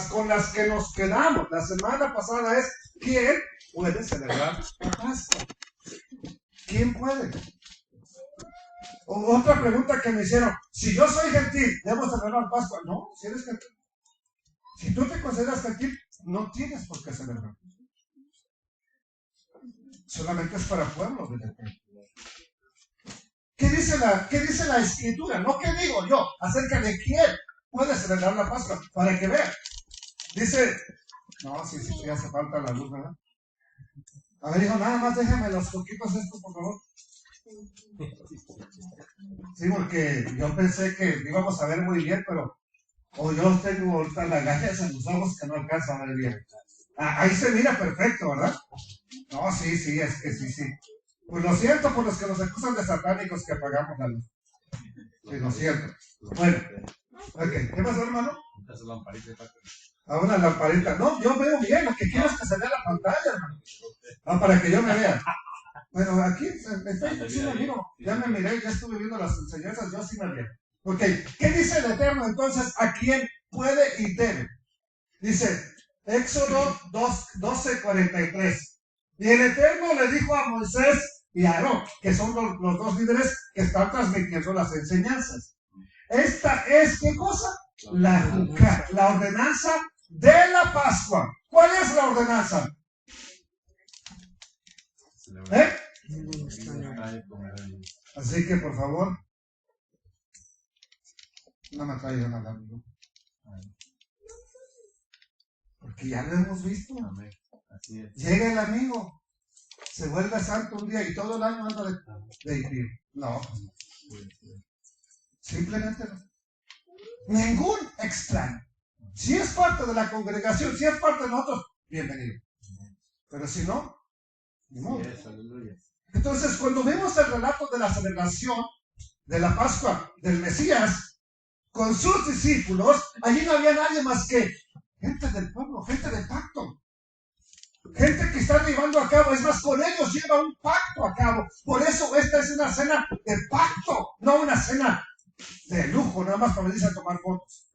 con las que nos quedamos la semana pasada es: ¿quién puede celebrar la Pascua? ¿Quién puede? O otra pregunta que me hicieron: si yo soy gentil, ¿debo celebrar Pascua? No, si eres gentil. Si tú te consideras gentil, no tienes por qué celebrar. Solamente es para pueblos del Eterno. ¿Qué dice la Escritura? No qué digo yo acerca de quién puede celebrar la Pascua, para que vean. Dice, no, sí, ya hace falta la luz, ¿verdad? A ver, hijo, nada más déjame los poquitos estos, por favor. Sí, porque yo pensé que íbamos a ver muy bien, pero yo tengo ahorita las gallas en los ojos que no alcanzo a ver bien. Ahí se mira perfecto, ¿verdad? No, sí, es que sí. Pues lo siento por los que nos acusan de satánicos que apagamos la luz. Sí, lo siento. Bueno, ok, ¿qué pasó, hermano? Una lamparita. No, yo veo bien, lo que quiero es que se vea la pantalla, hermano. Para que yo me vea. Bueno, aquí en Facebook sí me miro. Ya me miré, ya estuve viendo las enseñanzas, yo sí me veo. Ok, ¿qué dice el Eterno entonces? ¿A quién puede y debe? Dice, Éxodo 12:43. Y el Eterno le dijo a Moisés y a Aarón, que son los dos líderes que están transmitiendo las enseñanzas. Esta es, ¿qué cosa? La ordenanza de la Pascua. ¿Cuál es la ordenanza? Así que, por favor, no me traigan nada, amigo. Porque ya lo hemos visto. Llega el amigo, se vuelve santo un día y todo el año anda de impío. No. Simplemente no. Ningún extraño. Si es parte de la congregación, si es parte de nosotros, bienvenido. Pero si no, ni modo. Entonces, cuando vemos el relato de la celebración de la Pascua del Mesías con sus discípulos, allí no había nadie más que gente del pueblo, gente del pacto. Gente que está llevando a cabo, es más, con ellos lleva un pacto a cabo. Por eso esta es una cena de pacto, no una cena de lujo, nada más para venirse a tomar fotos.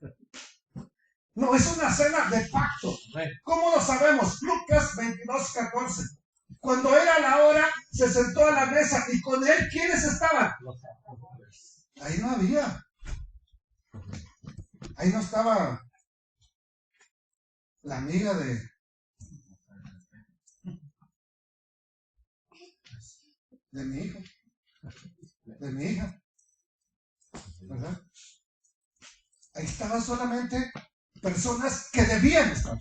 No, es una cena de pacto. ¿Cómo lo sabemos? Lucas 22:14. Cuando era la hora, se sentó a la mesa y con él, ¿quiénes estaban? Ahí no había. Ahí no estaba la amiga de mi hijo, de mi hija, ¿verdad? Ahí estaban solamente personas que debían estar.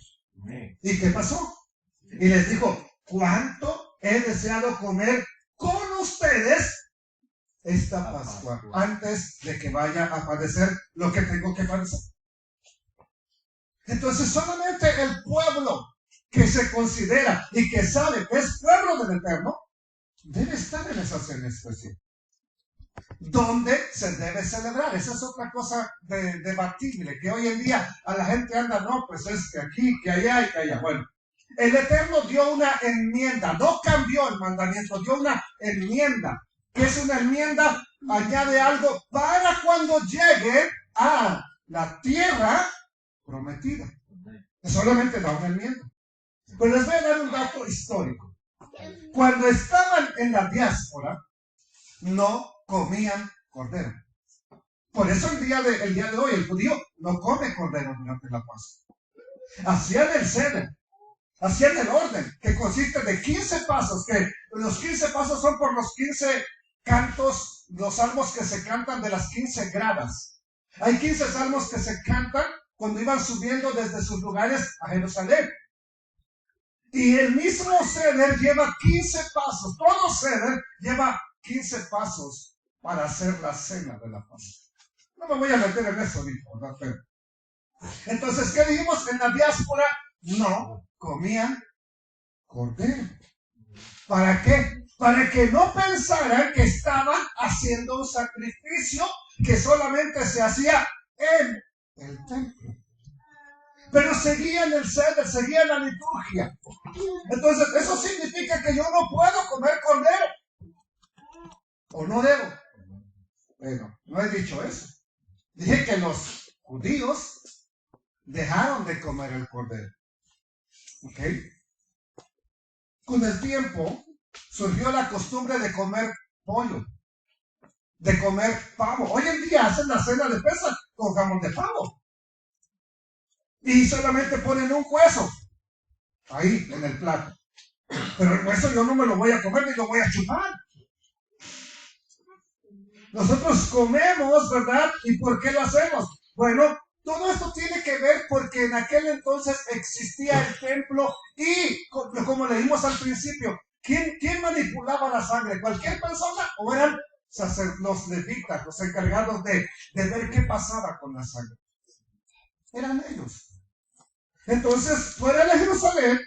¿Y qué pasó? Y les dijo, ¿cuánto he deseado comer con ustedes esta Pascua antes de que vaya a padecer lo que tengo que padecer? Entonces solamente el pueblo que se considera y que sabe que es pueblo del Eterno debe estar en esa cena especial, donde se debe celebrar. Esa es otra cosa debatible, que hoy en día a la gente anda, no, pues es que aquí, que allá y que allá. Bueno, el Eterno dio una enmienda, no cambió el mandamiento, dio una enmienda. ¿Qué es una enmienda? Añade algo para cuando llegue a la tierra prometida. Solamente da una enmienda. Pero les voy a dar un dato histórico. Cuando estaban en la diáspora, no comían cordero. Por eso el día de hoy el judío no come cordero durante la Pascua. Hacían el ceder, hacían el orden, que consiste de 15 pasos, que los 15 pasos son por los 15 cantos, los salmos que se cantan de las 15 gradas. Hay 15 salmos que se cantan cuando iban subiendo desde sus lugares a Jerusalén. Y el mismo ceder lleva 15 pasos. Todo ceder lleva 15 pasos para hacer la cena de la Pascua. No me voy a meter en eso, ¿verdad? Pero entonces, ¿qué dijimos? En la diáspora no comían cordero. ¿Para qué? Para que no pensaran que estaban haciendo un sacrificio que solamente se hacía en el templo. Pero seguían el ceder, seguían la liturgia. Entonces, eso significa que yo no puedo comer cordero. ¿O no debo? Bueno, no he dicho eso. Dije que los judíos dejaron de comer el cordero. ¿Ok? Con el tiempo surgió la costumbre de comer pollo, de comer pavo. Hoy en día hacen la cena de Pesaj con jamón de pavo. Y solamente ponen un hueso ahí en el plato. Pero el hueso yo no me lo voy a comer ni lo voy a chupar. Nosotros comemos, ¿verdad? ¿Y por qué lo hacemos? Bueno, todo esto tiene que ver porque en aquel entonces existía el templo y, como leímos al principio, ¿quién manipulaba la sangre? ¿Cualquier persona o eran los levitas, los encargados de ver qué pasaba con la sangre? Eran ellos. Entonces, fuera de Jerusalén,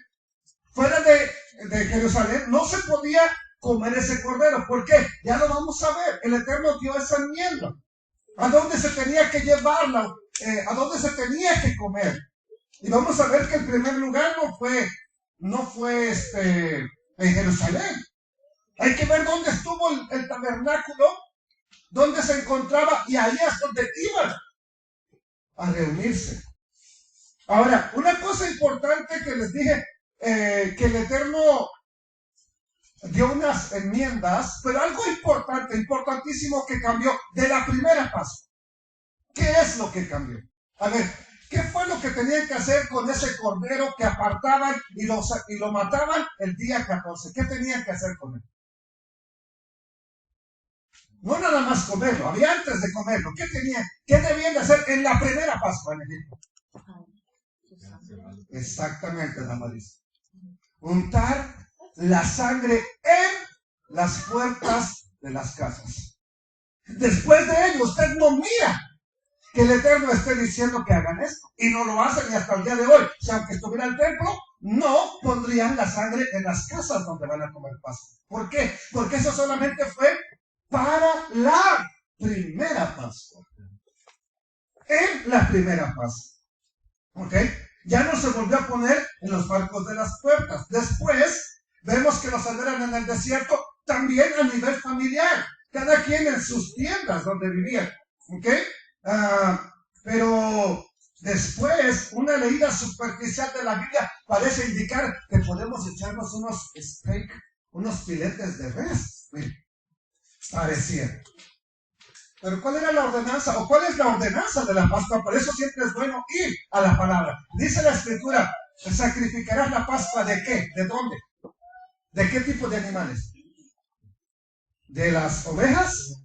no se podía comer ese cordero. ¿Por qué? Ya lo vamos a ver. El Eterno dio esa enmienda. ¿A dónde se tenía que llevarla? ¿A dónde se tenía que comer? Y vamos a ver que el primer lugar no fue en Jerusalén. Hay que ver dónde estuvo el tabernáculo, dónde se encontraba, y ahí es donde iban a reunirse. Ahora, una cosa importante que les dije, que el Eterno dio unas enmiendas, pero algo importante, importantísimo que cambió de la primera Pascua. ¿Qué es lo que cambió? A ver, ¿qué fue lo que tenían que hacer con ese cordero que apartaban y lo mataban el día 14? ¿Qué tenían que hacer con él? No nada más comerlo, había antes de comerlo. ¿Qué debían de hacer en la primera Pascua en Egipto? Exactamente, Damaris. Untar la sangre en las puertas de las casas. Después de ello, usted no mira que el Eterno esté diciendo que hagan esto. Y no lo hacen, y hasta el día de hoy, si aunque estuviera el templo, no pondrían la sangre en las casas donde van a comer Pascua. ¿Por qué? Porque eso solamente fue para la primera Pascua. En la primera Pascua. ¿Ok? Ya no se volvió a poner en los marcos de las puertas. Después, vemos que los celebran en el desierto, también a nivel familiar. Cada quien en sus tiendas donde vivían. ¿Ok? Pero después, una leída superficial de la Biblia parece indicar que podemos echarnos unos steak, unos filetes de res. Parecía. Pero ¿cuál era la ordenanza? ¿O cuál es la ordenanza de la Pascua? Por eso siempre es bueno ir a la palabra. Dice la Escritura, ¿sacrificarás la Pascua de qué? ¿De dónde? ¿De qué tipo de animales? ¿De las ovejas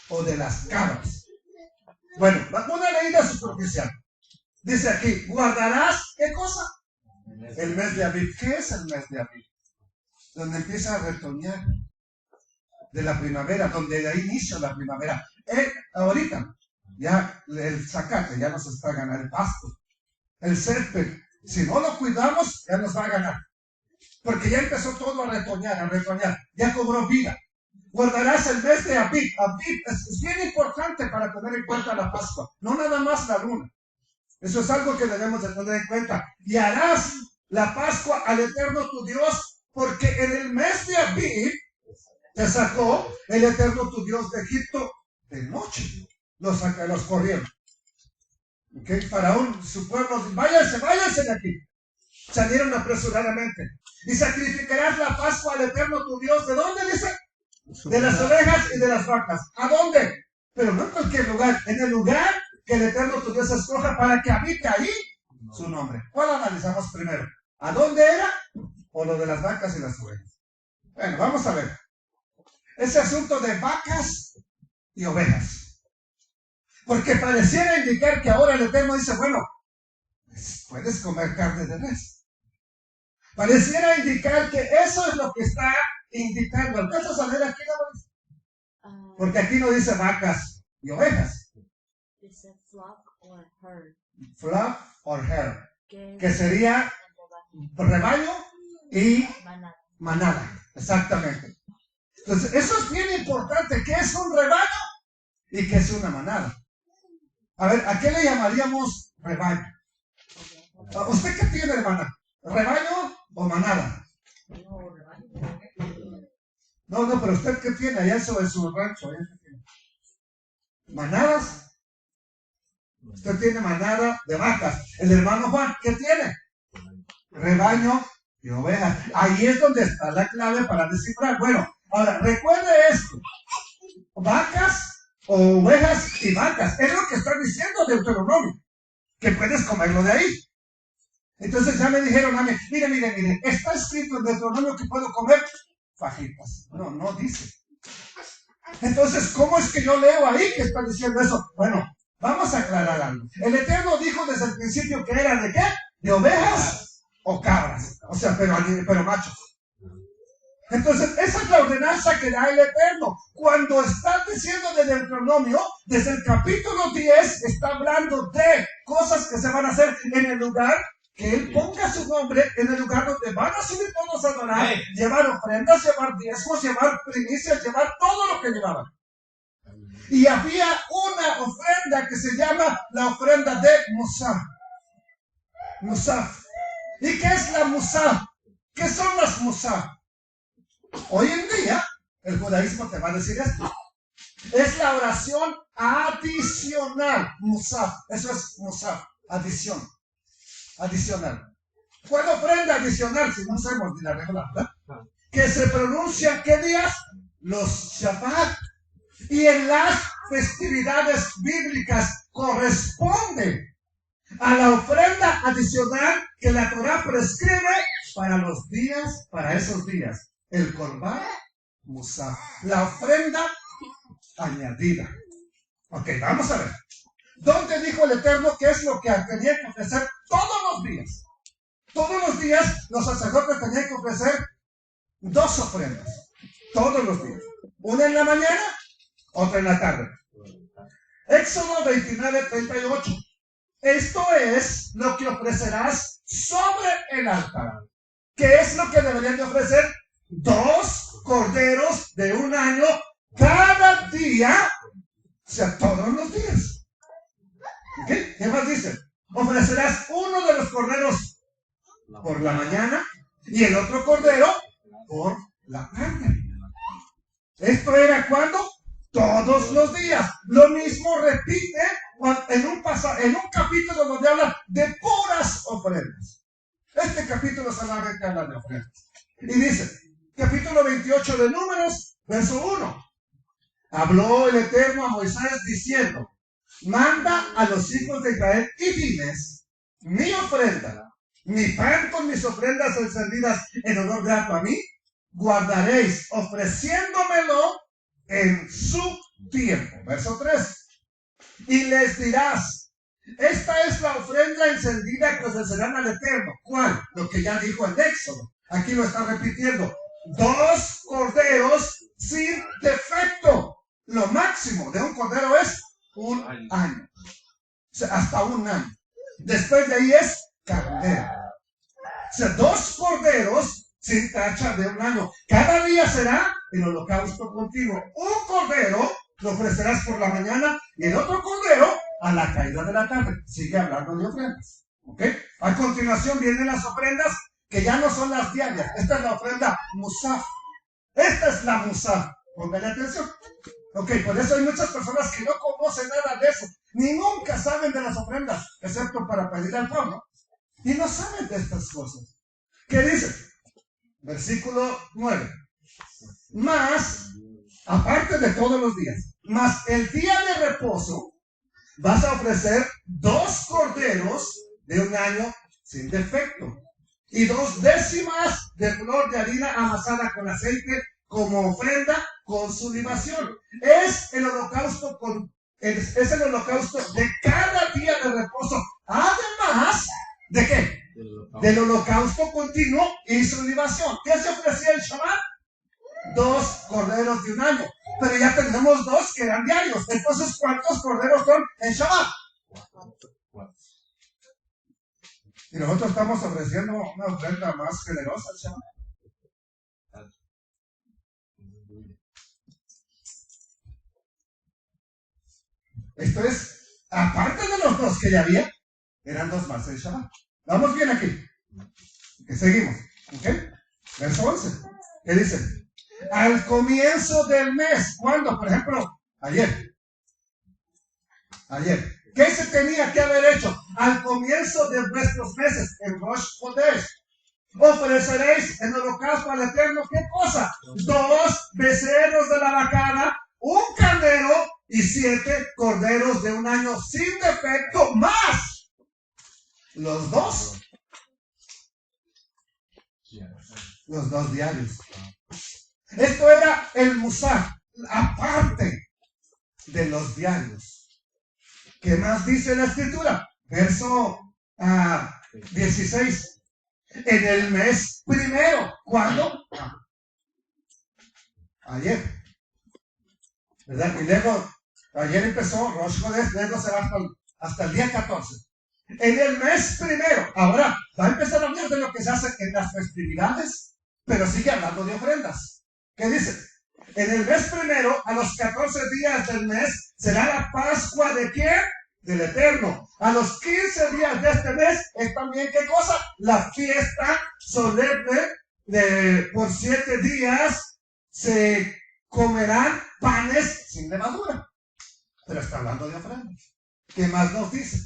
o de las cabras? Bueno, una leída superficial. Dice aquí, guardarás, ¿qué cosa? El mes de Abib. ¿Qué es el mes de Abib? Donde empieza a retoñar de la primavera, donde da inicio la primavera. Ahorita, ya el zacate ya nos está ganando el pasto. El césped, si no lo cuidamos, ya nos va a ganar. Porque ya empezó todo a retoñar, ya cobró vida. Guardarás el mes de Abib. Abib es bien importante para tener en cuenta la Pascua, no nada más la luna. Eso es algo que debemos de tener en cuenta. Y harás la Pascua al Eterno tu Dios, porque en el mes de Abib te sacó el Eterno tu Dios de Egipto de noche. Los corrieron. ¿Okay? Faraón, su pueblo, váyanse de aquí. Salieron apresuradamente. Y sacrificarás la Pascua al Eterno tu Dios. ¿De dónde dice? De las ovejas y de las vacas. ¿A dónde? Pero no en cualquier lugar. En el lugar que el Eterno tu Dios escoja para que habite ahí su nombre. ¿Cuál analizamos primero? ¿A dónde era? ¿O lo de las vacas y las ovejas? Bueno, vamos a ver. Ese asunto de vacas y ovejas. Porque pareciera indicar que ahora el Eterno dice, bueno, puedes comer carne de res. Pareciera indicar que eso es lo que está indicando. ¿Alcanzas a leer aquí, no? Porque aquí no dice vacas y ovejas. Dice flock or herd. Flock or herd. Que sería rebaño y manada. Exactamente. Entonces, eso es bien importante. ¿Qué es un rebaño y qué es una manada? A ver, ¿a qué le llamaríamos rebaño? ¿Usted qué tiene, hermana? ¿Rebaño o manada? No, pero ¿usted qué tiene allá en su rancho? ¿Manadas? Usted tiene manada de vacas. El hermano Juan, ¿qué tiene? Rebaño y ovejas. Ahí es donde está la clave para descifrar. Bueno, ahora recuerde esto. Vacas o ovejas y vacas. Es lo que está diciendo Deuteronomio. Que puedes comerlo de ahí. Entonces ya me dijeron a mí, mire, está escrito en Deuteronomio que puedo comer fajitas. No dice. Entonces, ¿cómo es que yo leo ahí que está diciendo eso? Bueno, vamos a aclarar algo. El Eterno dijo desde el principio que era ¿de qué? ¿De ovejas o cabras? O sea, pero machos. Entonces, esa es la ordenanza que da el Eterno. Cuando está diciendo de Deuteronomio, desde el capítulo 10, está hablando de cosas que se van a hacer en el lugar que Él ponga su nombre, en el lugar donde van a subir todos a adorar, llevar ofrendas, llevar diezmos, llevar primicias, llevar todo lo que llevaban. Y había una ofrenda que se llama la ofrenda de Musaf. Musaf. ¿Y qué es la Musaf? ¿Qué son las Musaf? Hoy en día, el judaísmo te va a decir esto. Es la oración adicional. Musaf. Eso es Musaf. Adición. Adicional. ¿Cuál ofrenda adicional? Si no sabemos ni la regla, ¿verdad? Que se pronuncia ¿qué días? Los Shabbat. Y en las festividades bíblicas corresponde a la ofrenda adicional que la Torah prescribe para esos días. El Korban Musaf. La ofrenda añadida. Ok, vamos a ver. ¿Dónde dijo el Eterno qué es lo que tenía que ofrecer todos los días? Todos los días los sacerdotes tenían que ofrecer 2 ofrendas. Todos los días. Una en la mañana, otra en la tarde. Éxodo 29:38. Esto es lo que ofrecerás sobre el altar. ¿Qué es lo que deberían de ofrecer? 2 corderos de un año cada día, o sea, todos los días. ¿Okay? ¿Qué más dice? Ofrecerás uno de los corderos por la mañana y el otro cordero por la tarde. ¿Esto era cuando? Todos los días. Lo mismo repite en un capítulo donde habla de puras ofrendas. Este capítulo solamente habla de ofrendas. Y dice, capítulo 28 de Números, verso 1. Habló el Eterno a Moisés diciendo, manda a los hijos de Israel y diles, mi ofrenda, mi pan con mis ofrendas encendidas en honor grato a mí, guardaréis ofreciéndomelo en su tiempo. Verso 3. Y les dirás, esta es la ofrenda encendida que ofrecerán al Eterno. ¿Cuál? Lo que ya dijo el Éxodo. Aquí lo está repitiendo. 2 corderos sin defecto. Lo máximo de un cordero es un año. O sea, hasta un año. Después de ahí es carnero. O sea, 2 corderos sin tacha de un año. Cada día será el holocausto continuo. Un cordero lo ofrecerás por la mañana y el otro cordero a la caída de la tarde. Sigue hablando de ofrendas. ¿Ok? A continuación vienen las ofrendas que ya no son las diarias. Esta es la ofrenda Musaf. Esta es la Musaf. Póngale atención. Ok, por eso hay muchas personas que no conocen nada de eso, ni nunca saben de las ofrendas, excepto para pedir al pueblo, y no saben de estas cosas. ¿Qué dice? Versículo 9. Más, aparte de todos los días, más el día de reposo, vas a ofrecer 2 corderos de un año sin defecto, y 2 décimas de flor de harina amasada con aceite, como ofrenda con su libación. Es el holocausto es el holocausto de cada día de reposo. Además, ¿de qué? Del holocausto continuo y su libación. ¿Qué se ofrecía el Shabbat? 2 corderos de un año. Pero ya tenemos 2 que eran diarios. Entonces, ¿cuántos corderos son en Shabbat? Y nosotros estamos ofreciendo una ofrenda más generosa al Shabbat. Esto es, aparte de los 2 que ya había, eran 2 más el Shabbat. Vamos bien aquí. Que seguimos. ¿Ok? Verso 11. ¿Qué dice? Al comienzo del mes. ¿Cuándo? Por ejemplo, ayer. ¿Qué se tenía que haber hecho? Al comienzo de vuestros meses, en Rosh Chodesh, ofreceréis en holocausto al Eterno, ¿qué cosa? 2 becerros de la vacada, un carnero y 7 corderos de un año sin defecto, más los dos diarios. Esto era el musar, aparte de los diarios. ¿Qué más dice la escritura? Verso 16. En el mes primero. ¿Cuándo? Ayer. ¿Verdad? Y luego, ayer empezó Rosh Chodesh, luego será hasta el día 14. En el mes primero. Ahora, va a empezar a hablar de lo que se hace en las festividades, pero sigue hablando de ofrendas. ¿Qué dice? En el mes primero, a los 14 días del mes, será la Pascua de ¿quién? Del Eterno. A los 15 días de este mes es también, ¿qué cosa? La fiesta solemne por 7 días se comerán panes sin levadura. Pero está hablando de ofrendas. ¿Qué más nos dice?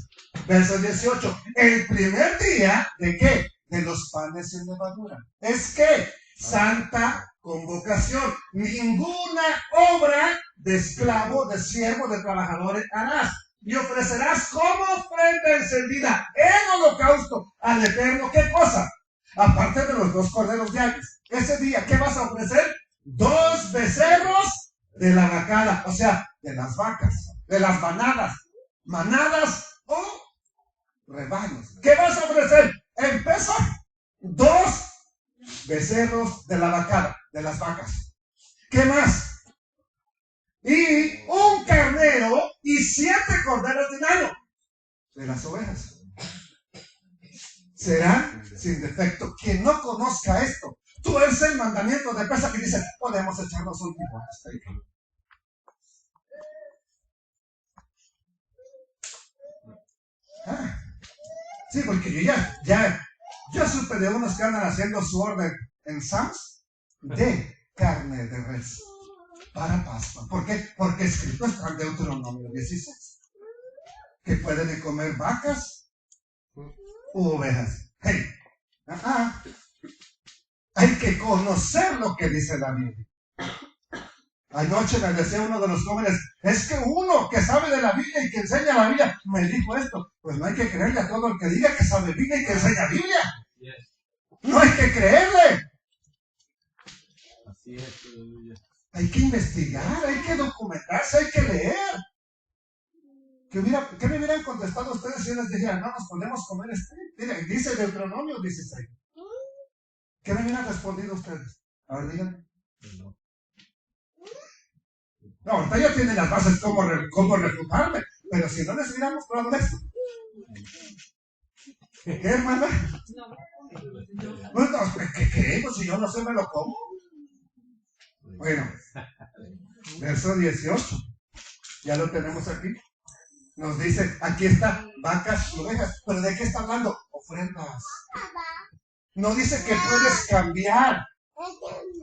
Verso 18. El primer día, ¿de qué? De los panes sin levadura. Es que santa convocación. Ninguna obra de esclavo, de siervo, de trabajadores harás. Y ofrecerás como ofrenda encendida en holocausto al Eterno. ¿Qué cosa? Aparte de los 2 corderos diarios. Ese día, ¿qué vas a ofrecer? 2 becerros de la vacada. O sea, de las vacas, de las manadas o rebaños. ¿Qué vas a ofrecer? En Pesaj, 2 becerros de la vacada, de las vacas. ¿Qué más? Y un carnero y 7 corderos de un año de las ovejas. Serán sin defecto. Quien no conozca esto, tú eres el mandamiento de Pesaj que dice, podemos echarnos un tipo hasta ahí. Sí, porque yo supe de unos que andan haciendo su orden en Sams de carne de res para Pascua. ¿Por qué? Porque escrito está en Deuteronomio 16 que pueden comer vacas u ovejas. Hey, hay que conocer lo que dice la Biblia. Anoche me decía uno de los jóvenes, es que uno que sabe de la Biblia y que enseña la Biblia, me dijo esto. Pues no hay que creerle a todo el que diga que sabe Biblia y que enseña Biblia. No hay que creerle. Así es. Hay que investigar, hay que documentarse, hay que leer. ¿Qué me hubieran contestado ustedes si yo les dijera, no nos podemos comer este? Miren, dice Deuteronomio 16. ¿Qué me hubieran respondido ustedes? A ver, díganme. No, ahorita ya tienen las bases cómo refutarme, pero si no les hubiera mostrado esto. ¿Qué, hermana? Bueno, ¿qué creemos? Si yo no sé, me lo como. Bueno, verso 18. Ya lo tenemos aquí. Nos dice, aquí está, vacas y ovejas. ¿Pero de qué está hablando? Ofrendas. No dice que puedes cambiar.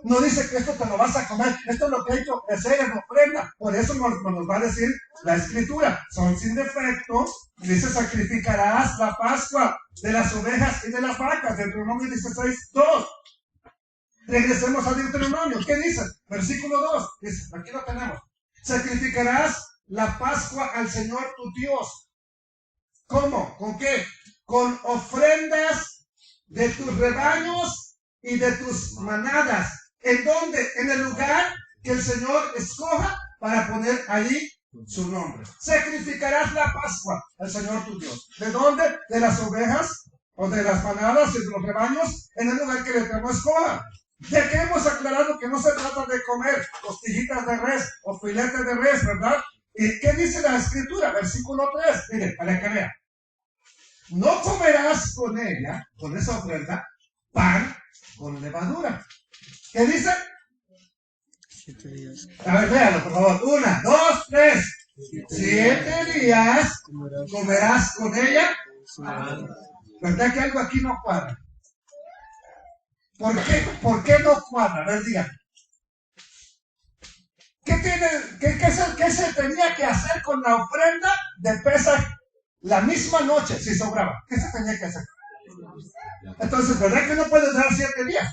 No dice que esto te lo vas a comer. Esto es lo que hay que ofrecer en ofrenda. Por eso nos va a decir la escritura. Son sin defecto. Dice, sacrificarás la Pascua de las ovejas y de las vacas. Deuteronomio 16:2. Regresemos a Deuteronomio. ¿Qué dice? Versículo 2. Dice, aquí lo tenemos. Sacrificarás la Pascua al Señor tu Dios. ¿Cómo? ¿Con qué? Con ofrendas de tus rebaños y de tus manadas. ¿En dónde? En el lugar que el Señor escoja para poner allí su nombre. Sacrificarás la Pascua al Señor tu Dios. ¿De dónde? De las ovejas o de las manadas y de los rebaños en el lugar que el Eterno escoja. Ya que hemos aclarado que no se trata de comer costillitas de res o filetes de res, ¿verdad? ¿Y qué dice la escritura? Versículo 3. Miren, para que vean. No comerás con ella, con esa ofrenda, pan con levadura. ¿Qué dice? 7 días. A ver, véanlo, por favor. 1, 2, 3. 7 días comerás con ella. ¿Verdad que algo aquí no cuadra? ¿Por qué no cuadra? A ver, díganme. ¿Qué se tenía que hacer con la ofrenda de Pesaj la misma noche, si sobraba, ¿qué se tenía que hacer? Entonces, ¿verdad que no puedes dar 7 días?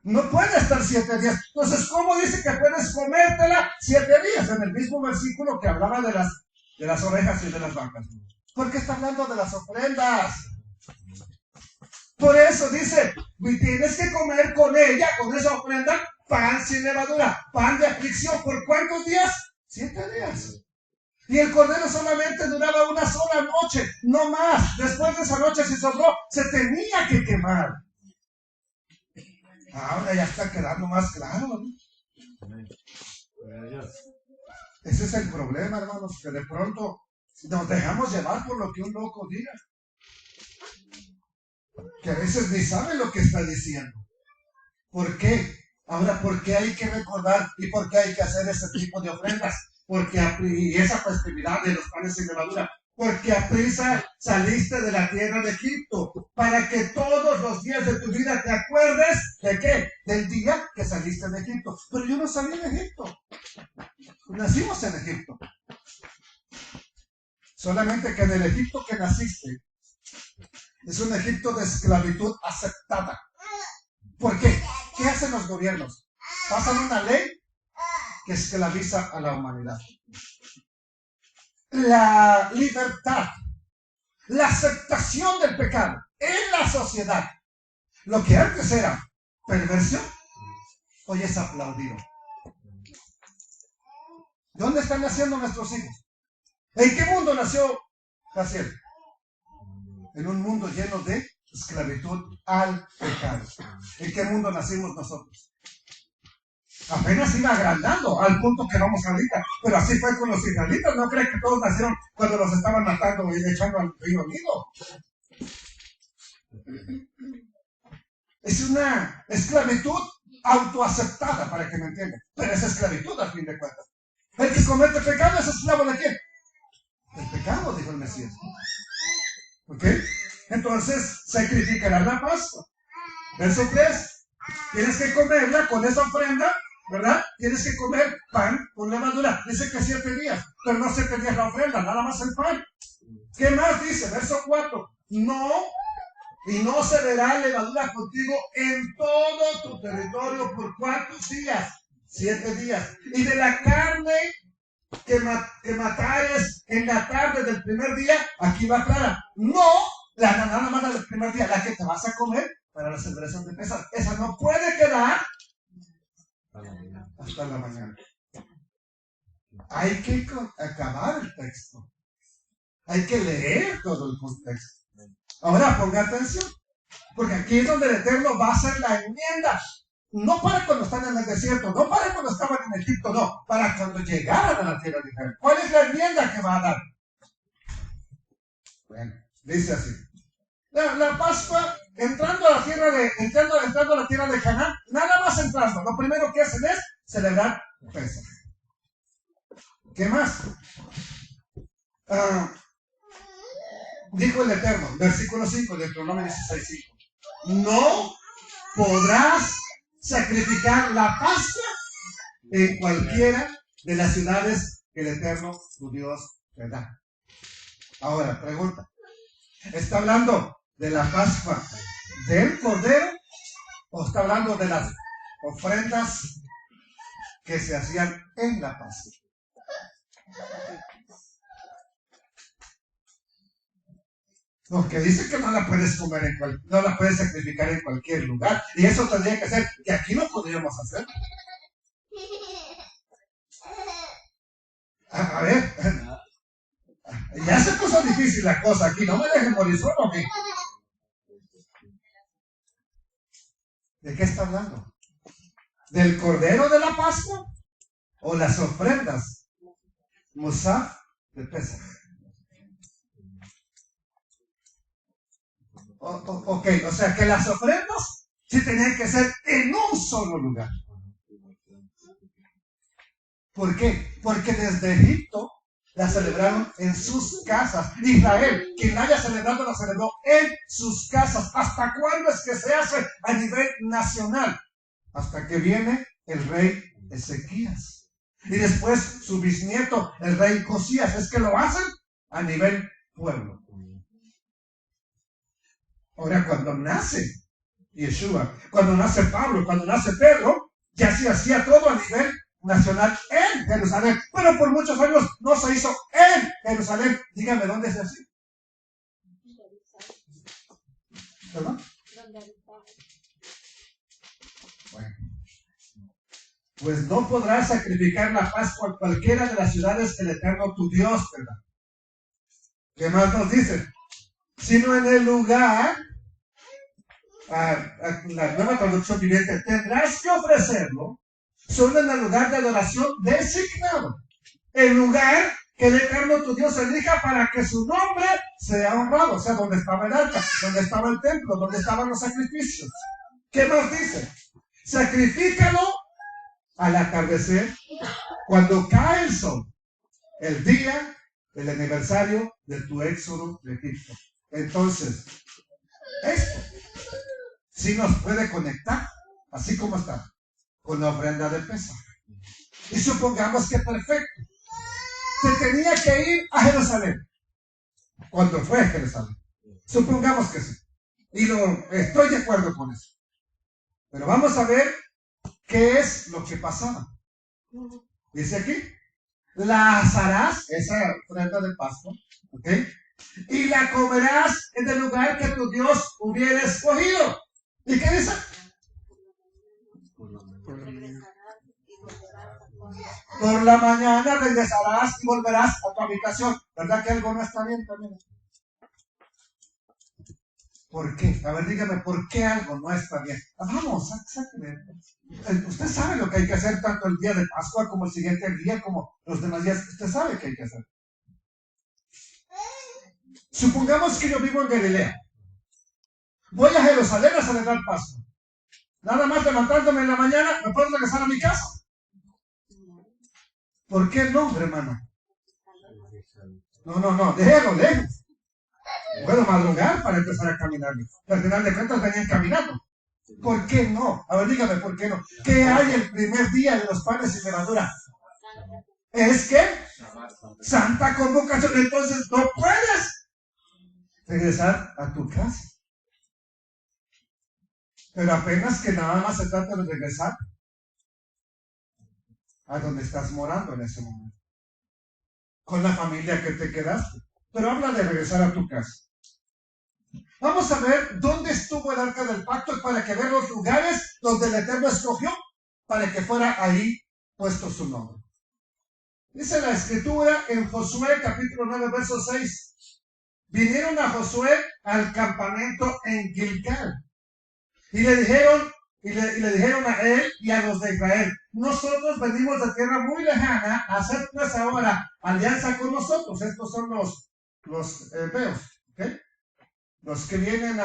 No puede estar 7 días. Entonces, ¿cómo dice que puedes comértela 7 días? En el mismo versículo que hablaba de las ovejas y de las vacas. Porque está hablando de las ofrendas. Por eso dice, tienes que comer con ella, con esa ofrenda, pan sin levadura, pan de aflicción. ¿Por cuántos días? 7 días. Y el cordero solamente duraba una sola noche, no más. Después de esa noche, si sobró, se tenía que quemar. Ahora ya está quedando más claro, ¿no? Ese es el problema, hermanos, que de pronto nos dejamos llevar por lo que un loco diga. Que a veces ni sabe lo que está diciendo. ¿Por qué? Ahora, ¿por qué hay que recordar y por qué hay que hacer ese tipo de ofrendas? Y esa festividad de los panes sin levadura. Porque a prisa saliste de la tierra de Egipto, para que todos los días de tu vida te acuerdes ¿de qué? Del día que saliste de Egipto. Pero yo no salí de Egipto. Nacimos en Egipto. Solamente que en el Egipto que naciste es un Egipto de esclavitud aceptada. ¿Por qué? ¿Qué hacen los gobiernos? Pasan una ley que esclaviza a la humanidad. La libertad, la aceptación del pecado en la sociedad, lo que antes era perversión, hoy es aplaudido. ¿Dónde están naciendo nuestros hijos? ¿En qué mundo nació Jaciel? En un mundo lleno de esclavitud al pecado. ¿En qué mundo nacimos nosotros? Apenas iba agrandando al punto que vamos ahorita, pero así fue con los israelitas. ¿No creen que todos nacieron cuando los estaban matando y echando al río Nilo? Es una esclavitud autoaceptada, para que me entiendan, pero es esclavitud al fin de cuentas. El que comete pecado es esclavo ¿de quién? El pecado, dijo el Mesías. ¿Ok? Entonces sacrificarán la Pascua. Verso 3. Tienes que comerla con esa ofrenda, ¿verdad? Tienes que comer pan con levadura. Dice que 7 días, pero no 7 días la ofrenda, nada más el pan. ¿Qué más dice? Verso 4. No se verá levadura contigo en todo tu territorio. ¿Por cuántos días? 7 días. Y de la carne que matares en la tarde del primer día, aquí va clara. No, nada más del primer día, la que te vas a comer para la celebración de Pesaj. Esa no puede quedar hasta la mañana. Hay que acabar el texto. Hay que leer todo el contexto. Ahora ponga atención, porque aquí es donde el Eterno va a hacer la enmienda. No para cuando están en el desierto, no para cuando estaban en Egipto, no, para cuando llegaran a la tierra de Israel. ¿Cuál es la enmienda que va a dar? Bueno, dice así. La Pascua, entrando a la tierra de Canaán, nada más entrando, lo primero que hacen es celebrar Pesaj. ¿Qué más? Dijo el Eterno, versículo 5, Deuteronomio 16:5. No podrás sacrificar la Pascua en cualquiera de las ciudades que el Eterno tu Dios te da. Ahora, pregunta. ¿Está hablando de la Pascua del Cordero o está hablando de las ofrendas que se hacían en la Pascua? Porque dice que no la puedes comer no la puedes sacrificar en cualquier lugar. Y eso tendría que ser, que aquí no podríamos hacer. A ver, ya se puso difícil la cosa aquí, no me dejen morir solo aquí. ¿De qué está hablando? ¿Del Cordero de la Pascua o las ofrendas Musaf de Pesaj? Ok, o sea que las ofrendas sí tenían que ser en un solo lugar. ¿Por qué? Porque desde Egipto la celebraron en sus casas. Israel, quien la haya celebrado, la celebró en sus casas. ¿Hasta cuándo es que se hace a nivel nacional? Hasta que viene el rey Ezequías. Y después su bisnieto, el rey Josías. ¿Es que lo hacen? a nivel pueblo. Ahora, cuando nace Yeshua, cuando nace Pablo, cuando nace Pedro, ya se hacía todo a nivel nacional en Jerusalén. Pero por muchos años no se hizo en Jerusalén. Dígame, ¿dónde se hace? ¿Perdón? Bueno. Pues no podrás sacrificar la Pascua en cualquiera de las ciudades que el Eterno tu Dios, ¿verdad? ¿Qué más nos dice? Sino en el lugar, la nueva traducción viviente, tendrás que ofrecerlo solo en el lugar de adoración designado. El lugar que el Eterno tu Dios elija para que su nombre sea honrado. O sea, donde estaba el arca, donde estaba el templo, donde estaban los sacrificios. ¿Qué más dice? Sacrifícalo al atardecer, cuando cae el sol, el día del aniversario de tu éxodo de Egipto. Entonces, esto sí nos puede conectar, así como está, con la ofrenda de Pesaj. Y supongamos que perfecto, se tenía que ir a Jerusalén. Cuando fue a Jerusalén. Supongamos que sí. Y estoy de acuerdo con eso. Pero vamos a ver qué es lo que pasaba. Dice aquí, la asarás, esa ofrenda de Pascua, ¿ok? Y la comerás en el lugar que tu Dios hubiera escogido. ¿Y qué dice? Por la mañana regresarás y volverás a tu habitación. ¿Verdad que algo no está bien también? ¿Por qué? A ver, dígame, ¿por qué algo no está bien? Vamos, sáquenme. Usted sabe lo que hay que hacer tanto el día de Pascua como el siguiente día, como los demás días. Usted sabe qué hay que hacer. Supongamos que yo vivo en Galilea. Voy a Jerusalén a celebrar Pascua. Nada más levantándome en la mañana, me puedo regresar a mi casa. ¿Por qué no, hermano? No, déjalo lejos. Puedo madrugar para empezar a caminar. Al final de cuentas venían caminando. ¿Por qué no? A ver, dígame, ¿por qué no? ¿Qué hay el primer día de los panes y levadura? Es que Santa Convocación. Entonces no puedes regresar a tu casa. Pero apenas que nada más se trata de regresar a donde estás morando en ese momento. Con la familia que te quedaste. Pero habla de regresar a tu casa. Vamos a ver dónde estuvo el arca del pacto para que vean los lugares donde el Eterno escogió para que fuera ahí puesto su nombre. Dice la escritura en Josué capítulo 9 verso 6. Vinieron a Josué al campamento en Gilgal y le dijeron a él y a los de Israel: nosotros venimos de tierra muy lejana a hacer pues ahora alianza con nosotros. Estos son los hebeos, ¿ok? Los que vienen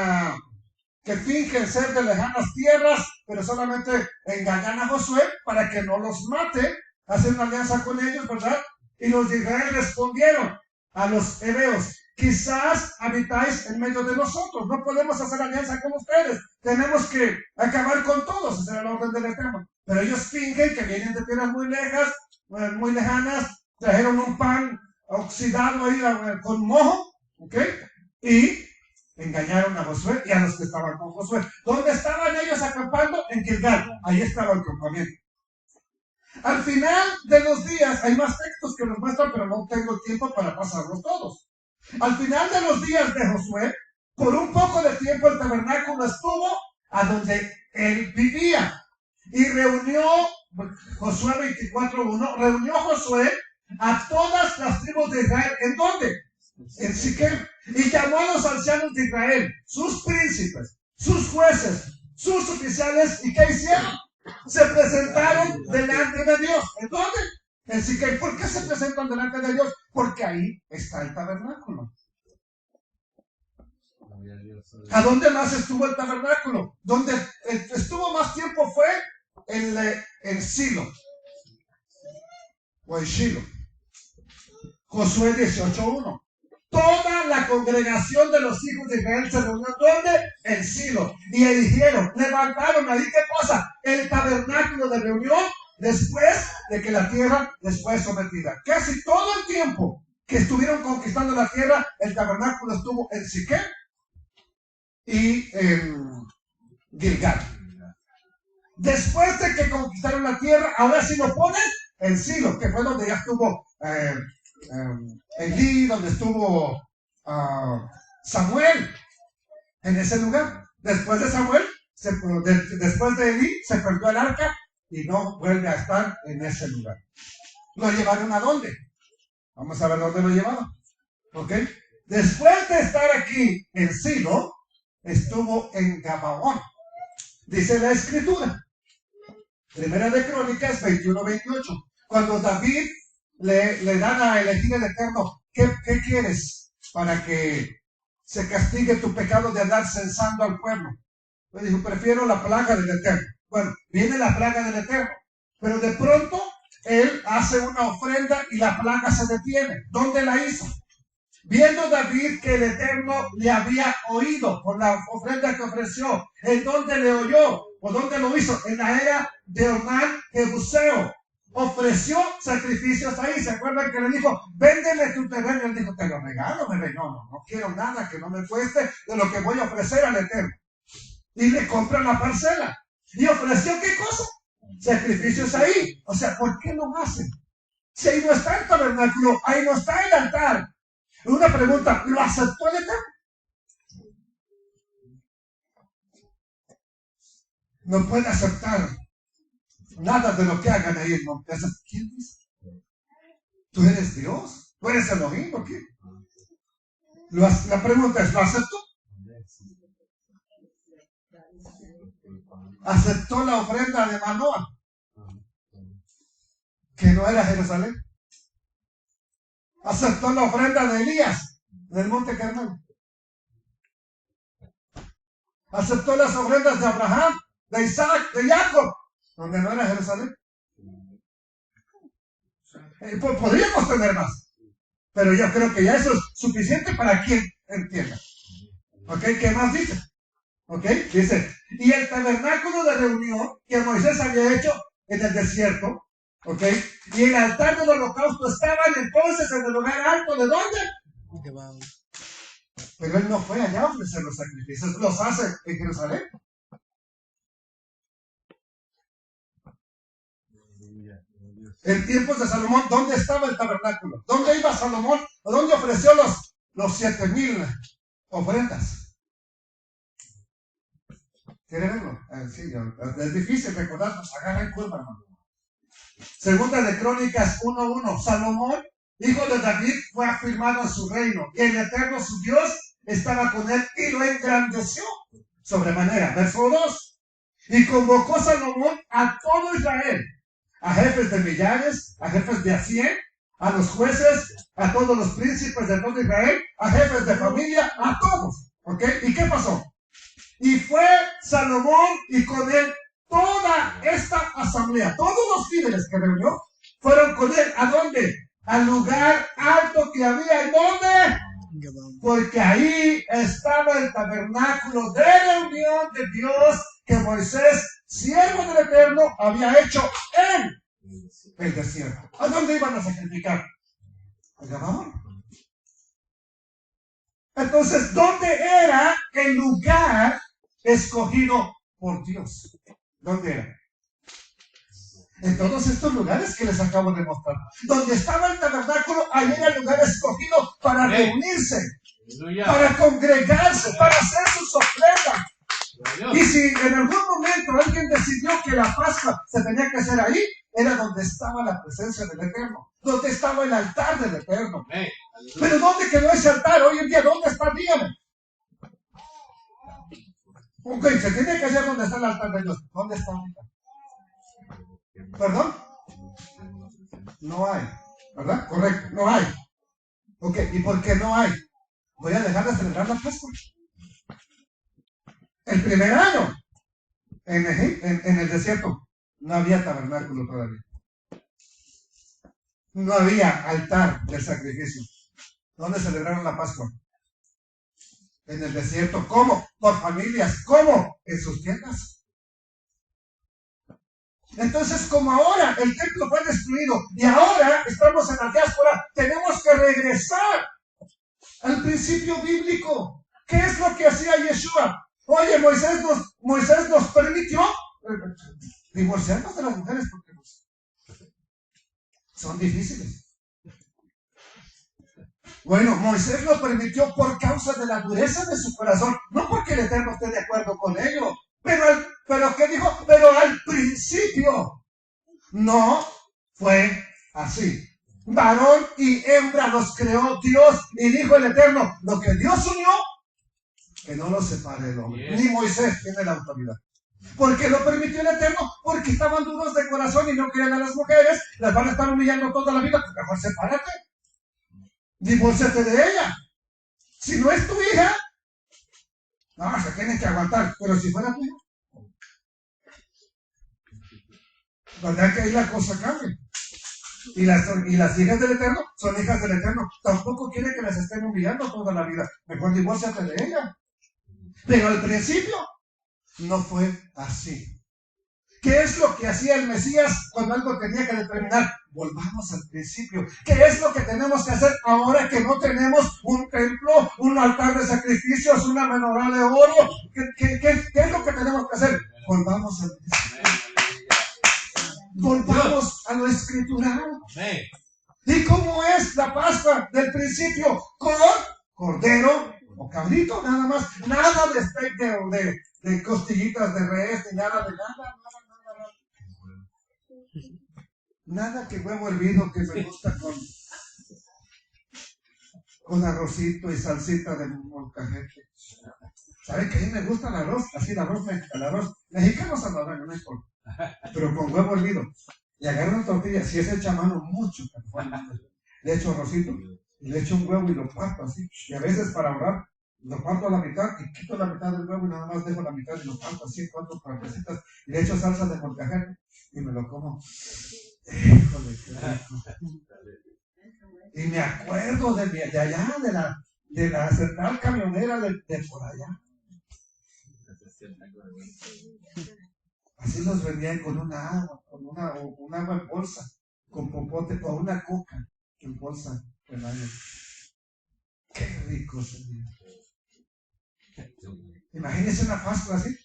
que fingen ser de lejanas tierras, pero solamente engañan a Josué para que no los mate, hacen una alianza con ellos, ¿verdad? Y los de Israel respondieron a los hebeos: quizás habitáis en medio de nosotros, no podemos hacer alianza con ustedes, tenemos que acabar con todos, ese era el orden del Eterno. Pero ellos fingen que vienen de tierras muy lejanas, trajeron un pan oxidado ahí con mojo, ¿ok? Y engañaron a Josué y a los que estaban con Josué. ¿Dónde estaban ellos acampando? En Gilgal. Ahí estaba el campamento. Al final de los días, hay más textos que nos muestran, pero no tengo tiempo para pasarlos todos. Al final de los días de Josué, por un poco de tiempo el tabernáculo estuvo a donde él vivía. Y reunió, Josué 24:1, reunió Josué a todas las tribus de Israel. ¿En dónde? En Siquem. Y llamó a los ancianos de Israel, sus príncipes, sus jueces, sus oficiales. ¿Y qué hicieron? Se presentaron delante de Dios. ¿En dónde? En Siquem. ¿Por qué se presentan delante de Dios? Porque ahí está el tabernáculo. ¿A dónde más estuvo el tabernáculo? Donde estuvo más tiempo fue en Silo o en Shilo. Josué 18:1. Toda la congregación de los hijos de Israel se reunió. ¿Dónde? En Silo. Y eligieron, levantaron ahí, ¿qué cosa? El tabernáculo de reunión después de que la tierra les fue sometida. Casi todo el tiempo que estuvieron conquistando la tierra, el tabernáculo estuvo en Siquem y en Gilgal. Después de que conquistaron la tierra, ahora sí lo ponen en Silo, que fue donde ya estuvo Elí, donde estuvo Samuel, en ese lugar. Después de Samuel, después de Elí, se perdió el arca y no vuelve a estar en ese lugar. ¿Lo llevaron a dónde? Vamos a ver dónde lo llevaron. ¿Ok? Después de estar aquí en Silo, estuvo en Gabaón. Dice la escritura. Primera de Crónicas 21-28. Cuando David le dan a elegir el Eterno, ¿qué quieres para que se castigue tu pecado de andar censando al pueblo? Pues dijo, prefiero la plaga del Eterno. Bueno, viene la plaga del Eterno, pero de pronto él hace una ofrenda y la plaga se detiene. ¿Dónde la hizo? Viendo David que el Eterno le había oído por la ofrenda que ofreció, ¿en dónde le oyó? ¿O dónde lo hizo? En la era de Ornán Jebuseo. Ofreció sacrificios ahí. ¿Se acuerdan que le dijo, véndele tu terreno? Y él dijo, te lo regalo, bebé. No quiero nada que no me cueste de lo que voy a ofrecer al Eterno. Y le compran la parcela. ¿Y ofreció qué cosa? Sacrificios ahí. O sea, ¿por qué lo hacen? Si ahí no está el tabernáculo, ahí no está el altar. Una pregunta, ¿lo aceptó el Eterno? No puede aceptar nada de lo que hagan ahí en monte. ¿Quién dice? ¿Tú eres Dios? ¿Tú eres Elohim o qué? La pregunta es, ¿lo aceptó? Aceptó la ofrenda de Manoah, que no era Jerusalén. Aceptó la ofrenda de Elías del monte Carmelo. Aceptó las ofrendas de Abraham, de Isaac, de Jacob, donde no era Jerusalén. Podríamos tener más, pero yo creo que ya eso es suficiente para quien entienda. ¿Ok? ¿Qué más dice? ¿Ok? Dice, y el tabernáculo de reunión que Moisés había hecho en el desierto, ¿ok? Y el altar del holocausto estaban entonces en el lugar alto, ¿de dónde? Pero él no fue allá a ofrecer los sacrificios, los hace en Jerusalén. En tiempos de Salomón, ¿dónde estaba el tabernáculo? ¿Dónde iba Salomón? ¿O dónde ofreció los 7,000 ofrendas? ¿Quieren verlo? Sí, es difícil recordar, pues agarren curva, hermano. Segunda de Crónicas 1:1. Salomón, hijo de David, fue afirmado en su reino. Y el Eterno, su Dios, estaba con él y lo engrandeció sobremanera. Verso 2. Y convocó Salomón a todo Israel, a jefes de millares, a jefes de a 100, a los jueces, a todos los príncipes de todo Israel, a jefes de familia, a todos. ¿Ok? ¿Y qué pasó? Y fue Salomón y con él toda esta asamblea, todos los líderes que reunió, fueron con él. ¿A dónde? Al lugar alto que había. ¿En dónde? Porque ahí estaba el tabernáculo de reunión de Dios que Moisés, siervo del Eterno, había hecho en el desierto. ¿A dónde iban a sacrificar? ¿Al Gabaón? Entonces, ¿dónde era el lugar escogido por Dios? ¿Dónde era? En todos estos lugares que les acabo de mostrar. Donde estaba el tabernáculo, ahí era el lugar escogido para reunirse, para congregarse, para hacer sus ofrendas. Y si en algún momento alguien decidió que la Pascua se tenía que hacer ahí, era donde estaba la presencia del Eterno, donde estaba el altar del Eterno. Pero ¿dónde quedó ese altar? Hoy en día, ¿dónde está? Dígame. Ok, se tiene que hacer donde está el altar de Dios. ¿Dónde está ahorita? ¿Perdón? No hay, ¿verdad? Correcto, no hay. Ok, ¿y por qué no hay? Voy a dejar de celebrar la Pascua. El primer año, en el desierto, no había tabernáculo todavía. No había altar del sacrificio. ¿Dónde celebraron la Pascua? En el desierto. ¿Cómo? Por familias. ¿Cómo? En sus tiendas. Entonces, como ahora el templo fue destruido y ahora estamos en la diáspora, tenemos que regresar al principio bíblico. ¿Qué es lo que hacía Yeshua? Oye, Moisés nos permitió divorciarnos de las mujeres porque son difíciles. Bueno, Moisés lo permitió por causa de la dureza de su corazón, no porque el Eterno esté de acuerdo con ello. Pero ¿qué dijo? Pero al principio no fue así. Varón y hembra los creó Dios y dijo el Eterno, lo que Dios unió, que no lo separe el hombre. Ni Moisés tiene la autoridad. ¿Por qué lo permitió el Eterno? Porque estaban duros de corazón y no querían a las mujeres, las van a estar humillando toda la vida, pues mejor sepárate. Divórciate de ella. Si no es tu hija, no, se tienen que aguantar. Pero si fuera tu hija, ¿verdad que ahí la cosa cambia? Y las hijas del Eterno son hijas del Eterno. Tampoco quiere que las estén humillando toda la vida. Mejor divórciate de ella. Pero al principio no fue así. ¿Qué es lo que hacía el Mesías cuando algo tenía que determinar? Volvamos al principio. ¿Qué es lo que tenemos que hacer ahora que no tenemos un templo, un altar de sacrificios, una menorá de oro? ¿Qué es lo que tenemos que hacer? Volvamos al principio. Volvamos a lo escritural. ¿Y cómo es la Pascua del principio? Con cordero o cabrito, nada más. Nada de steak de costillitas de res, ni nada de nada. Nada que huevo hervido que me gusta con arrocito y salsita de molcajete. ¿Saben que a mí me gusta el arroz? Así el arroz mexicano salvadoreño, no importa. Pero con huevo hervido. Y agarro una tortilla, si es hecha a mano, mucho. Le echo arrocito, y le echo un huevo y lo parto así. Y a veces para ahorrar, lo parto a la mitad y quito la mitad del huevo y nada más dejo la mitad y lo parto así, cuatro partecitas. Y le echo salsa de molcajete y me lo como. Híjole, qué rico. Y me acuerdo de allá, de la central camionera de por allá. Así los vendían con una agua, un agua en bolsa, con popote o una coca en bolsa en año. Qué rico, Señor. Imagínense una Pascua así.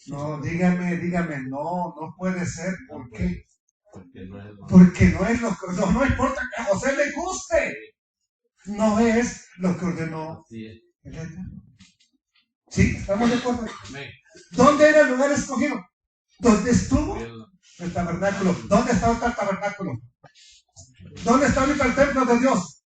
No, dígame, no puede ser. ¿Por qué? Porque no es lo que, no importa que a José le guste. No es lo que ordenó el Eterno. ¿Sí? ¿Estamos de acuerdo? ¿Dónde era el lugar escogido? ¿Dónde estuvo el tabernáculo? ¿Dónde está ahorita el tabernáculo? ¿Dónde está ahorita el templo de Dios?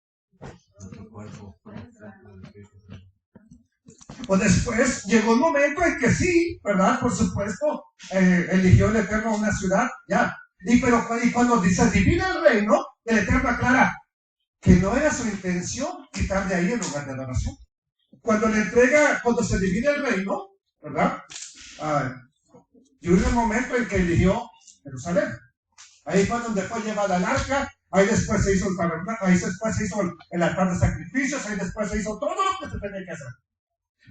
Pues después llegó un momento en que sí, ¿verdad? Por supuesto, eligió el Eterno una ciudad, ya. Y cuando se divide el reino, el Eterno aclara que no era su intención quitar de ahí el lugar de adoración. Cuando se divide el reino, ¿verdad? Y hubo un momento en que eligió Jerusalén. Ahí fue donde fue llevada el arca, ahí después se hizo el tabernáculo, ahí después se hizo el altar de sacrificios, ahí después se hizo todo lo que se tenía que hacer.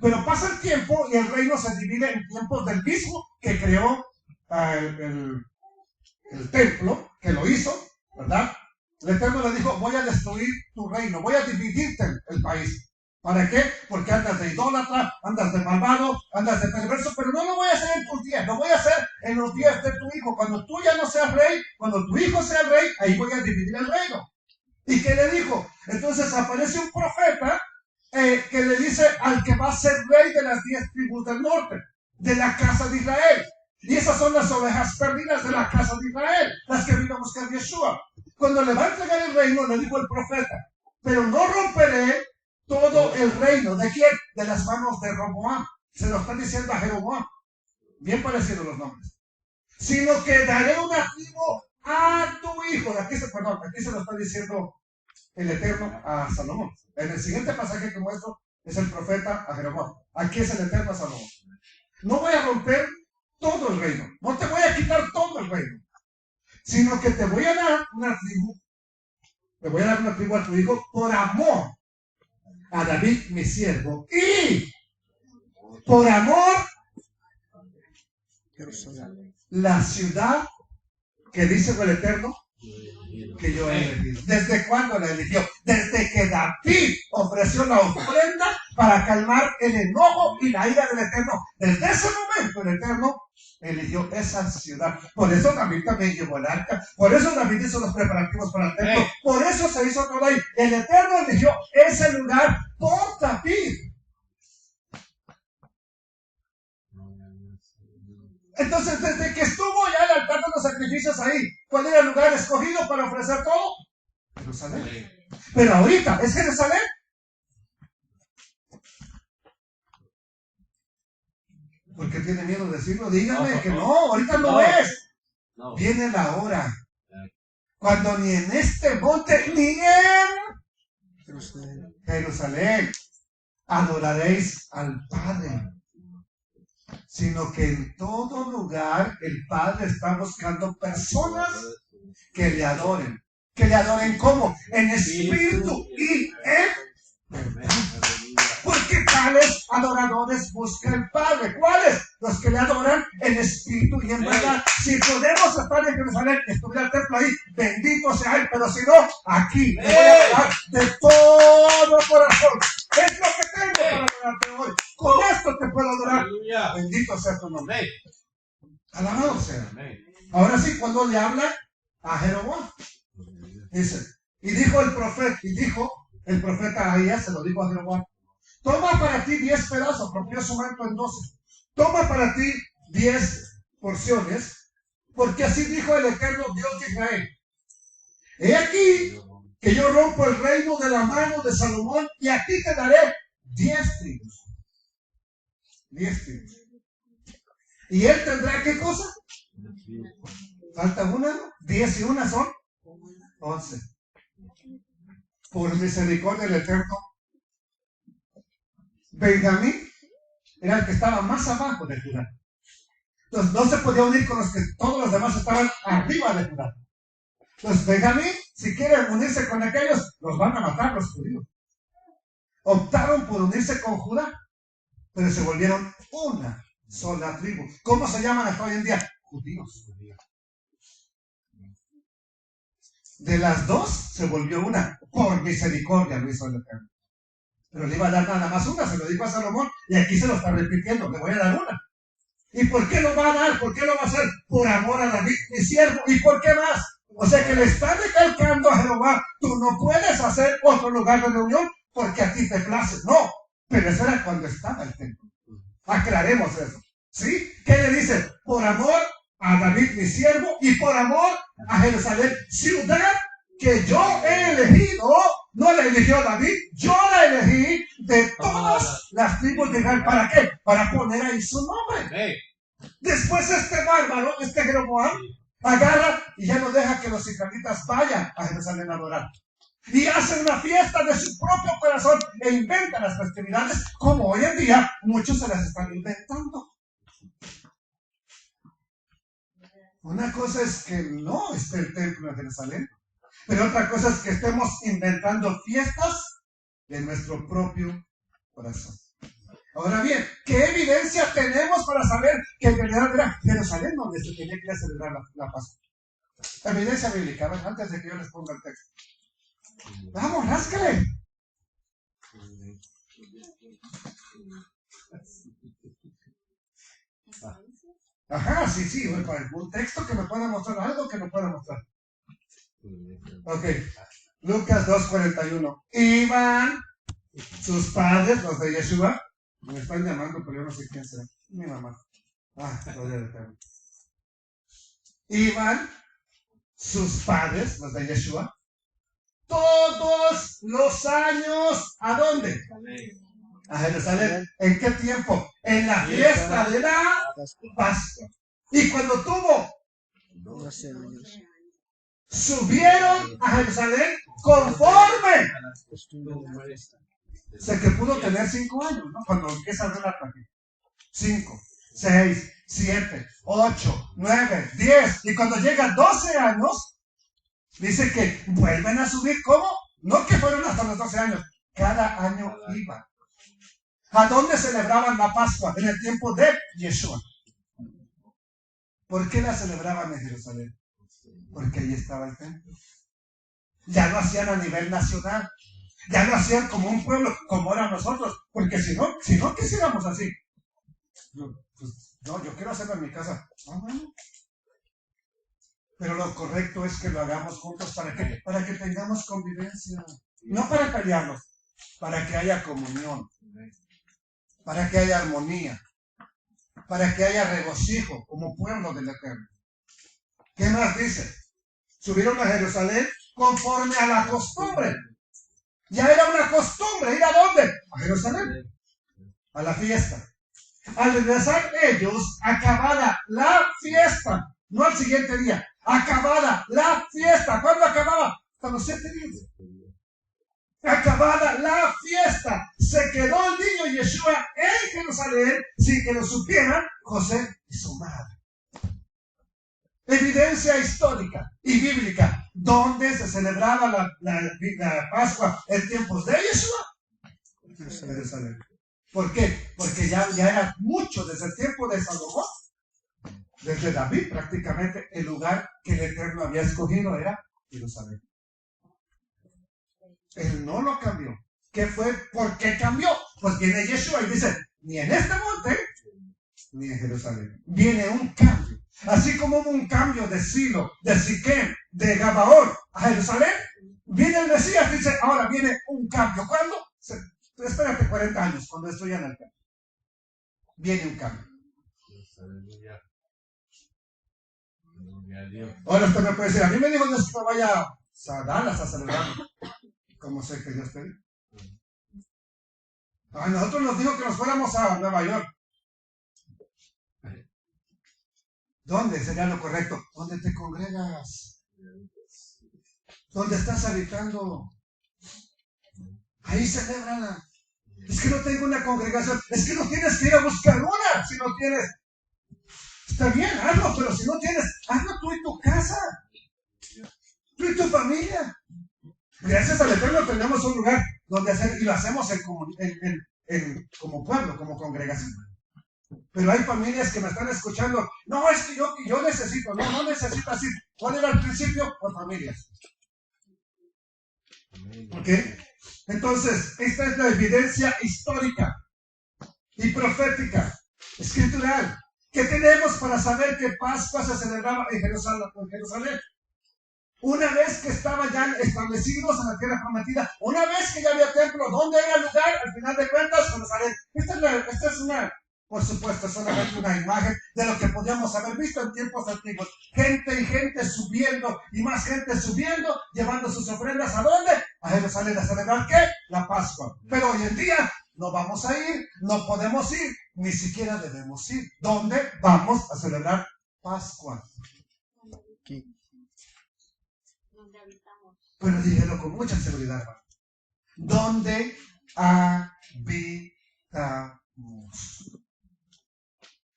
Pero pasa el tiempo y el reino se divide en tiempos del mismo que creó el templo, que lo hizo, ¿verdad? El Eterno le dijo, voy a destruir tu reino, voy a dividirte el país. ¿Para qué? Porque andas de idólatra, andas de malvado, andas de perverso, pero no lo voy a hacer en tus días, lo voy a hacer en los días de tu hijo. Cuando tú ya no seas rey, cuando tu hijo sea rey, ahí voy a dividir el reino. ¿Y qué le dijo? Entonces aparece un profeta que le dice al que va a ser rey de las 10 tribus del norte, de la casa de Israel. Y esas son las ovejas perdidas de la casa de Israel, las que vino a buscar Yeshua. Cuando le va a entregar el reino, le dijo el profeta, pero no romperé todo el reino. ¿De quién? De las manos de Roboam. Se lo están diciendo a Jeroboam. Bien parecidos los nombres. Sino que daré una tribu a tu hijo. Aquí se lo está diciendo el Eterno a Salomón. En el siguiente pasaje que muestro es el profeta a Jeroboam. Aquí es el Eterno a Salomón. No voy a romper todo el reino. No te voy a quitar todo el reino. Sino que te voy a dar una tribu. Te voy a dar una tribu a tu hijo por amor a David, mi siervo, y por amor Jerusalén. La ciudad que dice el Eterno que yo he elegido. ¿Desde cuándo la eligió? Desde que David ofreció la ofrenda para calmar el enojo y la ira del Eterno. Desde ese momento el Eterno eligió esa ciudad. Por eso David también llevó el arca. Por eso David hizo los preparativos para el templo. Por eso se hizo todo ahí. El Eterno eligió ese lugar por David. Entonces, desde que estuvo ya el altar de los sacrificios ahí, ¿cuál era el lugar escogido para ofrecer todo? Jerusalén. Pero ahorita, ¿es Jerusalén? ¿Por qué tiene miedo de decirlo? Dígame que no, ahorita no es. Viene la hora. Cuando ni en este monte, ni en Jerusalén adoraréis al Padre, sino que en todo lugar el Padre está buscando personas que le adoren. ¿Que le adoren cómo? En espíritu y en verdad. Porque tales adoradores busca el Padre. ¿Cuáles? Los que le adoran en espíritu y en verdad. Si podemos estar en Jerusalén, estuviera el templo ahí, bendito sea Él. Pero si no, aquí le voy a adorar de todo corazón. Es lo que tengo para adorarte hoy. Con esto te puedo adorar. Bendito sea tu nombre. Alabado sea. Ahora sí, cuando le habla a Jeroboam, dice, y dijo el profeta Ahías, se lo dijo a Jeroboam: toma para ti 10 pedazos, rompió su manto en 12. Toma para ti 10 porciones, porque así dijo el eterno Dios de Israel: he aquí que yo rompo el reino de la mano de Salomón, y a ti te daré 10 tribus. 10 tribus. ¿Y él tendrá qué cosa? ¿Falta una? 10 y una son 11. Por misericordia del Eterno, Benjamín era el que estaba más abajo de Judá. Entonces no se podía unir con los que todos los demás estaban arriba de Judá. Entonces Benjamín, si quieren unirse con aquellos, los van a matar los judíos. Optaron por unirse con Judá, pero se volvieron una sola tribu. ¿Cómo se llaman hasta hoy en día? Judíos. De las dos se volvió una. Por misericordia lo hizo el Eterno. Pero le iba a dar nada más una, se lo dijo a Salomón, y aquí se lo está repitiendo: le voy a dar una. ¿Y por qué lo va a dar? ¿Por qué lo va a hacer? Por amor a David, mi siervo. ¿Y por qué más? O sea que le está recalcando a Jehová: tú no puedes hacer otro lugar de reunión porque a ti te place. No, pero eso era cuando estaba el templo. Aclaremos eso. ¿Sí? ¿Qué le dice? Por amor a David, mi siervo, y por amor a Jerusalén, ciudad que yo he elegido. No la eligió David, yo la elegí de todas las tribus de Israel. ¿Para qué? Para poner ahí su nombre. Después este bárbaro, este Jeroboam, agarra y ya no deja que los israelitas vayan a Jerusalén a adorar. Y hace una fiesta de su propio corazón e inventa las festividades, como hoy en día muchos se las están inventando. Una cosa es que no esté el templo en Jerusalén, pero otra cosa es que estemos inventando fiestas de nuestro propio corazón. Ahora bien, ¿qué evidencia tenemos para saber que en realidad era Jerusalén donde se tenía que celebrar la Pascua? Evidencia bíblica, ¿ven? Antes de que yo les ponga el texto. Vamos, ráscale. Ajá, sí, un texto que me pueda mostrar algo que me pueda mostrar. Ok, Lucas 2:41. Iban sus padres, los de Yeshua. Me están llamando, pero yo no sé quién será. Mi mamá. Gloria al Eterno. Iban sus padres, los de Yeshua, todos los años, ¿a dónde? A Jerusalén. ¿En qué tiempo? En la fiesta de la Pascua. Y cuando tuvo 12 años. subieron a Jerusalén conforme. O sea que pudo tener 5 años, ¿no? Cuando empieza a ver la página. 5, 6, 7, 8, 9, 10. Y cuando llega a 12 años, dice que vuelven a subir. ¿Cómo? No que fueron hasta los 12 años. Cada año iban. ¿A dónde celebraban la Pascua? En el tiempo de Yeshua. ¿Por qué la celebraban en Jerusalén? Porque ahí estaba el templo. Ya lo hacían a nivel nacional. Ya lo hacían como un pueblo, como eran nosotros. Porque si no quisiéramos así. Yo quiero hacerlo en mi casa. Bueno. Pero lo correcto es que lo hagamos juntos. ¿Para qué? Para que tengamos convivencia. No para pelearnos. Para que haya comunión. Para que haya armonía. Para que haya regocijo como pueblo del Eterno. ¿Qué más dice? Subieron a Jerusalén conforme a la costumbre. Ya era una costumbre. ¿Ir a dónde? A Jerusalén. A la fiesta. Al regresar ellos, acabada la fiesta, no al siguiente día, acabada la fiesta. ¿Cuándo acababa? Hasta los 7 días. Acabada la fiesta, se quedó el niño Yeshua en Jerusalén sin que lo supieran José y su madre. Evidencia histórica y bíblica. ¿Dónde se celebraba la Pascua en tiempos de Yeshua? Jerusalén. ¿Por qué? Porque ya era mucho desde el tiempo de Salomón, desde David prácticamente, el lugar que el Eterno había escogido era Jerusalén. Él no lo cambió. ¿Qué fue? ¿Por qué cambió? Pues viene Yeshua y dice, ni en este monte, ni en Jerusalén. Viene un cambio. Así como hubo un cambio de Silo, de Siquem, de Gabaón a Jerusalén, viene el Mesías y dice, ahora viene un cambio. ¿Cuándo? Espérate 40 años cuando estoy en el campo. Viene un cambio. Ahora usted me puede decir, a mí me dijo Dios que me vaya a Dallas a celebrar. ¿Cómo sé que Dios te dijo? A nosotros nos dijo que nos fuéramos a Nueva York. ¿Dónde sería lo correcto? ¿Dónde te congregas? ¿Dónde estás habitando? Ahí celebran. Es que no tengo una congregación. Es que no tienes que ir a buscar una. Si no tienes, está bien, hazlo. Pero si no tienes, hazlo tú en tu casa. Tú y tu familia. Gracias al Eterno tenemos un lugar donde hacer, y lo hacemos como pueblo, como congregación. Pero hay familias que me están escuchando. No, es que yo necesito. No necesito así. ¿Cuál era el principio? Por familias. ¿Ok? Entonces, esta es la evidencia histórica y profética, escritural, que tenemos para saber que Pascua se celebraba en Jerusalén. Una vez que estaban ya establecidos en la tierra prometida, una vez que ya había templo, ¿dónde era el lugar? Al final de cuentas, Jerusalén. Esta es una, por supuesto, solamente una imagen de lo que podíamos haber visto en tiempos antiguos. Gente y gente subiendo, y más gente subiendo, llevando sus ofrendas. ¿A dónde? A Jerusalén. ¿A celebrar qué? La Pascua. Pero hoy en día no vamos a ir, no podemos ir, ni siquiera debemos ir. ¿Dónde vamos a celebrar Pascua? Aquí. Donde habitamos. Pero dígelo con mucha seguridad, hermano. ¿Dónde habitamos?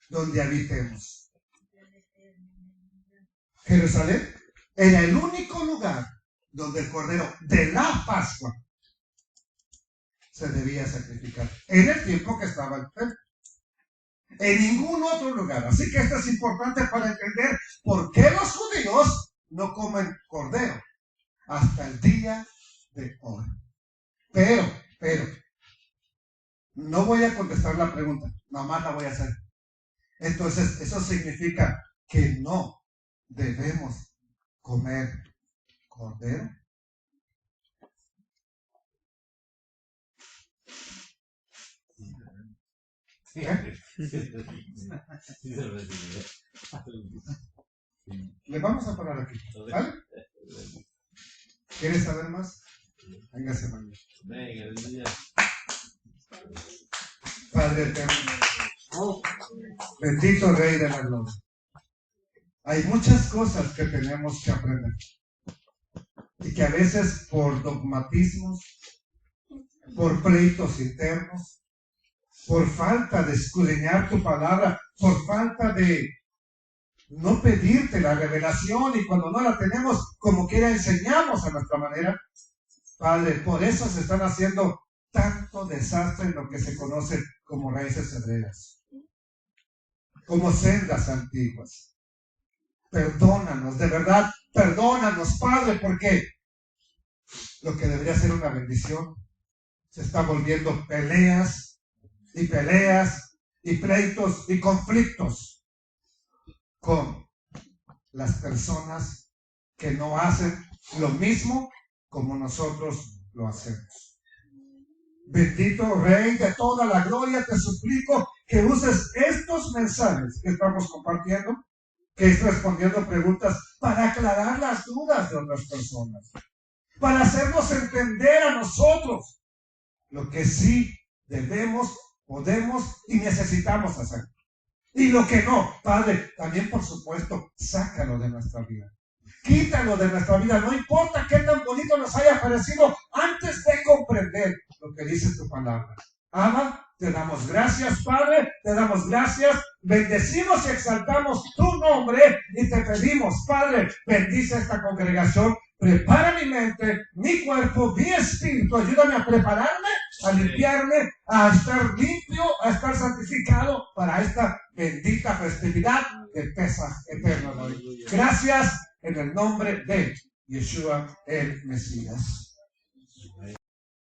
Donde habitemos. Jerusalén era el único lugar donde el cordero de la Pascua se debía sacrificar en el tiempo que estaba el templo. En ningún otro lugar. Así que esto es importante para entender por qué los judíos no comen cordero hasta el día de hoy. Pero, no voy a contestar la pregunta, nomás la voy a hacer. Entonces, eso significa que no debemos comer cordero. Le vamos a parar aquí, ¿vale? ¿Quieres saber más? Véngase, María. Padre eterno, bendito Rey de la Gloria. Hay muchas cosas que tenemos que aprender y que a veces por dogmatismos, por pleitos internos, por falta de escudriñar tu palabra, por falta de no pedirte la revelación, y cuando no la tenemos, como quiera enseñamos a nuestra manera. Padre, por eso se están haciendo tanto desastre en lo que se conoce como raíces hebreas, como sendas antiguas. perdónanos, de verdad, perdónanos, Padre, porque lo que debería ser una bendición se está volviendo peleas y pleitos y conflictos con las personas que no hacen lo mismo como nosotros lo hacemos. Bendito Rey de toda la gloria, te suplico que uses estos mensajes que estamos compartiendo, que es respondiendo preguntas, para aclarar las dudas de otras personas, para hacernos entender a nosotros lo que sí debemos, podemos y necesitamos hacer. Y lo que no, Padre, también por supuesto, sácalo de nuestra vida. Quítalo de nuestra vida, no importa qué tan bonito nos haya parecido antes de comprender lo que dice tu palabra. Abba, te damos gracias, Padre, te damos gracias, bendecimos y exaltamos tu nombre y te pedimos, Padre, bendice esta congregación, prepara mi mente, mi cuerpo, mi espíritu, ayúdame a prepararme, a limpiarme, a estar limpio, a estar santificado para esta bendita festividad de Pesaj eterno. Gracias en el nombre de Yeshua el Mesías.